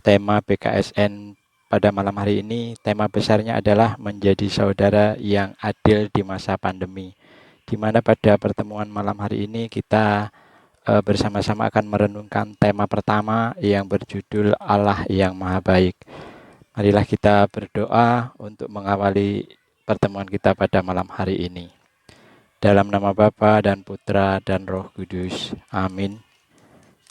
tema BKSN pada malam hari ini. Tema besarnya adalah menjadi saudara yang adil di masa pandemi. Di mana pada pertemuan malam hari ini kita bersama-sama akan merenungkan tema pertama yang berjudul Allah yang Maha Baik. Marilah kita berdoa untuk mengawali pertemuan kita pada malam hari ini. Dalam nama Bapa dan Putra dan Roh Kudus. Amin.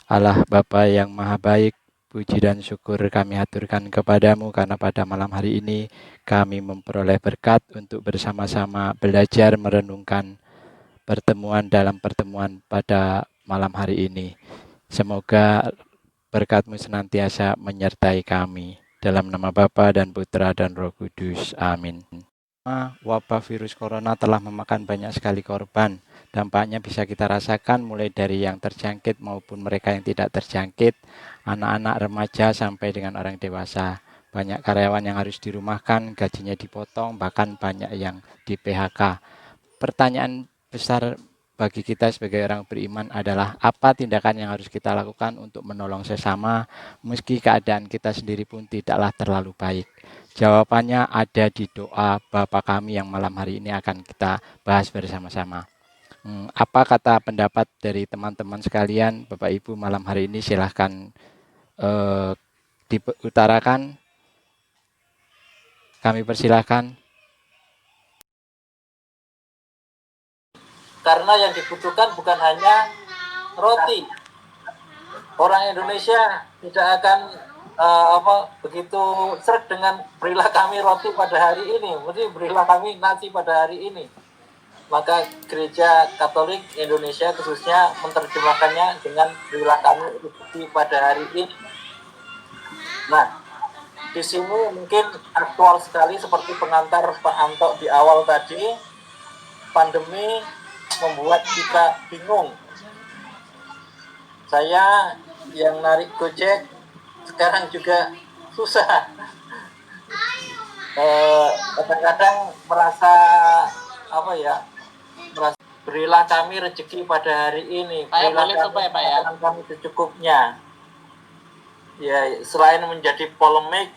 Allah Bapa yang Maha Baik, puji dan syukur kami haturkan kepadamu karena pada malam hari ini kami memperoleh berkat untuk bersama-sama belajar merenungkan pertemuan dalam pertemuan pada malam hari ini. Semoga berkat-Mu senantiasa menyertai kami. Dalam nama Bapa dan Putra dan Roh Kudus. Amin. Wabah virus corona telah memakan banyak sekali korban. Dampaknya bisa kita rasakan mulai dari yang terjangkit maupun mereka yang tidak terjangkit, anak-anak, remaja sampai dengan orang dewasa. Banyak karyawan yang harus dirumahkan, gajinya dipotong, bahkan banyak yang di PHK. Pertanyaan besar bagi kita sebagai orang beriman adalah apa tindakan yang harus kita lakukan untuk menolong sesama meski keadaan kita sendiri pun tidaklah terlalu baik. Jawabannya ada di doa Bapa kami yang malam hari ini akan kita bahas bersama-sama. Apa kata pendapat dari teman-teman sekalian, Bapak Ibu malam hari ini silahkan diutarakan. Kami persilahkan. Karena yang dibutuhkan bukan hanya roti. Orang Indonesia tidak akan begitu seret dengan berilah kami roti pada hari ini, mesti berilah kami nasi pada hari ini. Maka Gereja Katolik Indonesia khususnya menerjemahkannya dengan berilah kami roti pada hari ini. Nah, di sini mungkin aktual sekali seperti pengantar Pak Anto di awal tadi, pandemi membuat kita bingung. Saya yang narik Gojek sekarang juga susah. Kadang-kadang merasa berilah kami rezeki pada hari ini, berilah kami secukupnya. Ya, selain menjadi polemik,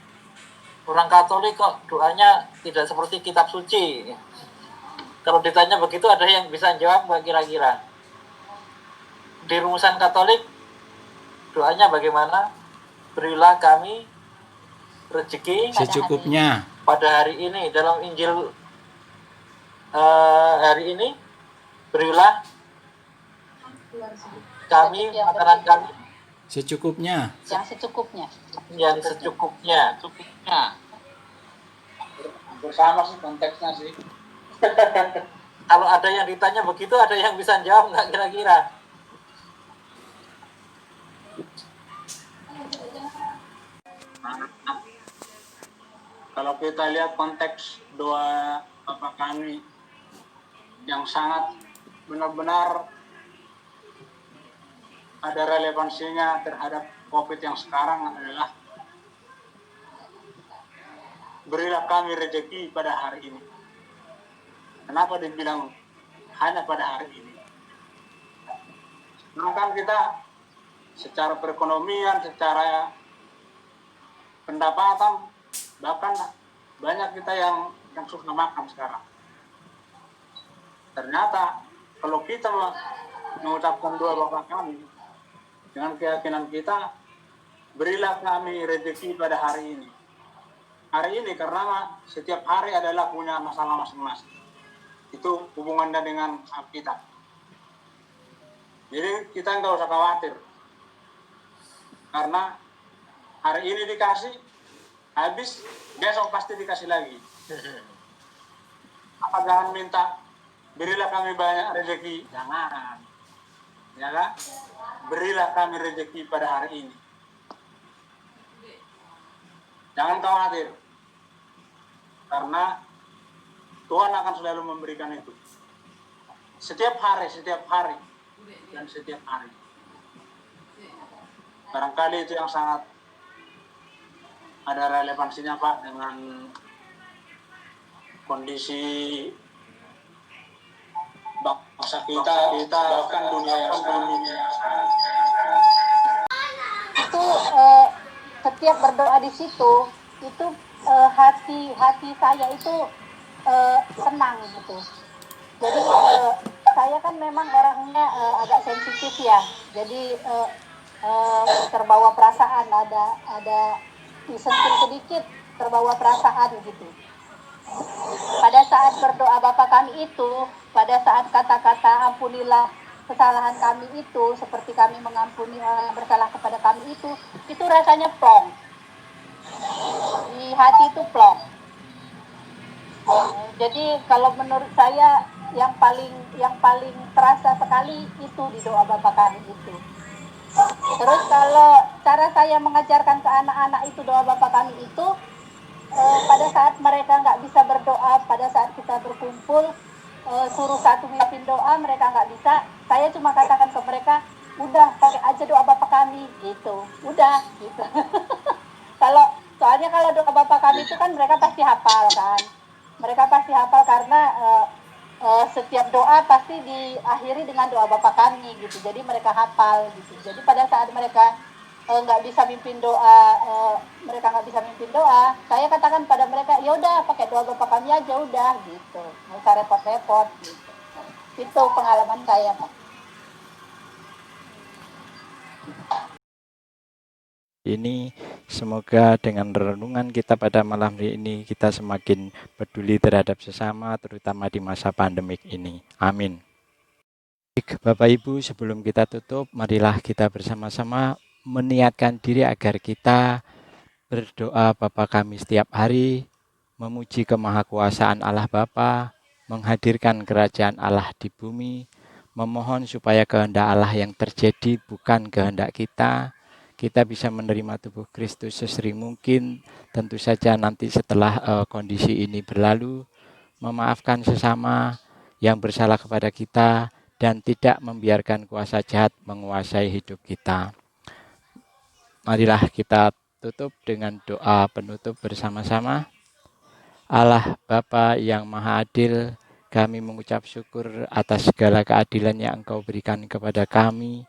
orang Katolik kok doanya tidak seperti kitab suci. Kalau ditanya begitu, ada yang bisa jawab nggak kira-kira? Di rumusan Katolik, doanya bagaimana? Berilah kami rezeki secukupnya pada hari ini. Dalam Injil hari ini, berilah kami makanan kami secukupnya. Yang secukupnya. Bersama sih konteksnya sih. Kalau ada yang ditanya begitu, ada yang bisa jawab nggak kira-kira? Kalau kita lihat konteks doa Bapa kami yang sangat benar-benar ada relevansinya terhadap COVID yang sekarang adalah berilah kami rezeki pada hari ini. Kenapa dibilang hanya pada hari ini? Sedangkan kita secara perekonomian, secara pendapatan, bahkan banyak kita yang susah makan sekarang. Ternyata kalau kita mengucapkan doa Bapa kami dengan keyakinan kita, berilah kami rezeki pada hari ini. Hari ini karena setiap hari adalah punya masalah masing-masing. Itu hubungannya dengan Alkitab. Jadi kita nggak usah khawatir. Karena hari ini dikasih, habis besok pasti dikasih lagi. Apa jangan minta berilah kami banyak rezeki, jangan. Ya kan? Berilah kami rezeki pada hari ini. Jangan khawatir. Karena Tuhan akan selalu memberikan itu. Setiap hari, dan setiap hari. Barangkali itu yang sangat ada relevansinya Pak dengan kondisi bangsa kita bahkan dunia yang sekarang. Itu setiap berdoa di situ itu hati saya itu tenang gitu. Jadi saya kan memang orangnya agak sensitif ya, jadi terbawa perasaan, ada disentuh sedikit terbawa perasaan gitu. Pada saat berdoa Bapa kami itu, pada saat kata-kata ampunilah kesalahan kami itu, seperti kami mengampuni orang yang bersalah kepada kami itu rasanya plong. Di hati itu plong. Jadi kalau menurut saya yang paling terasa sekali itu di doa Bapa kami itu. Terus kalau cara saya mengajarkan ke anak-anak itu doa Bapa kami itu, pada saat mereka nggak bisa berdoa, pada saat kita berkumpul, suruh satu mimpin doa, mereka nggak bisa, saya cuma katakan ke mereka, udah pakai aja doa Bapa kami, gitu, udah, gitu. Soalnya kalau doa Bapa kami itu kan mereka pasti hafal kan, karena setiap doa pasti diakhiri dengan doa Bapa kami gitu, jadi mereka hafal gitu. Jadi pada saat mereka nggak bisa mimpin doa, saya katakan pada mereka, ya udah pakai doa Bapa kami aja udah gitu, nggak usah repot-repot gitu. Itu pengalaman saya, Pak. Ini semoga dengan renungan kita pada malam hari ini kita semakin peduli terhadap sesama, terutama di masa pandemik ini. Amin. Baik, Bapak Ibu, sebelum kita tutup, marilah kita bersama-sama meniatkan diri agar kita berdoa Bapa kami setiap hari, memuji kemahakuasaan Allah Bapa, menghadirkan kerajaan Allah di bumi, memohon supaya kehendak Allah yang terjadi bukan kehendak kita bisa menerima tubuh Kristus sesering mungkin, tentu saja nanti setelah kondisi ini berlalu, memaafkan sesama yang bersalah kepada kita, dan tidak membiarkan kuasa jahat menguasai hidup kita. Marilah kita tutup dengan doa penutup bersama-sama. Allah Bapa yang Maha Adil, kami mengucap syukur atas segala keadilan yang Engkau berikan kepada kami.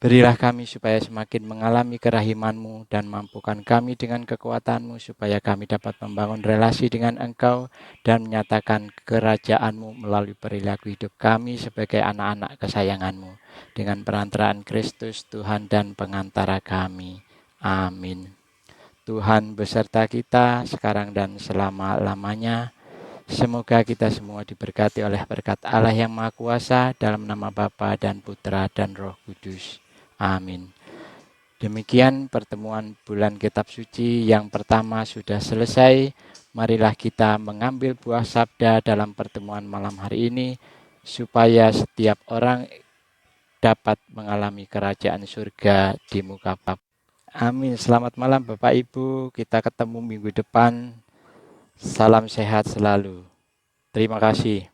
Berilah kami supaya semakin mengalami kerahiman-Mu dan mampukan kami dengan kekuatan-Mu supaya kami dapat membangun relasi dengan Engkau dan menyatakan kerajaan-Mu melalui perilaku hidup kami sebagai anak-anak kesayangan-Mu dengan perantaraan Kristus Tuhan dan pengantara kami. Amin. Tuhan beserta kita sekarang dan selama-lamanya. Semoga kita semua diberkati oleh berkat Allah yang Maha Kuasa dalam nama Bapa dan Putra dan Roh Kudus. Amin. Demikian pertemuan bulan Kitab Suci yang pertama sudah selesai. Marilah kita mengambil buah sabda dalam pertemuan malam hari ini supaya setiap orang dapat mengalami kerajaan surga di muka Bapa. Amin. Selamat malam Bapak Ibu. Kita ketemu minggu depan. Salam sehat selalu. Terima kasih.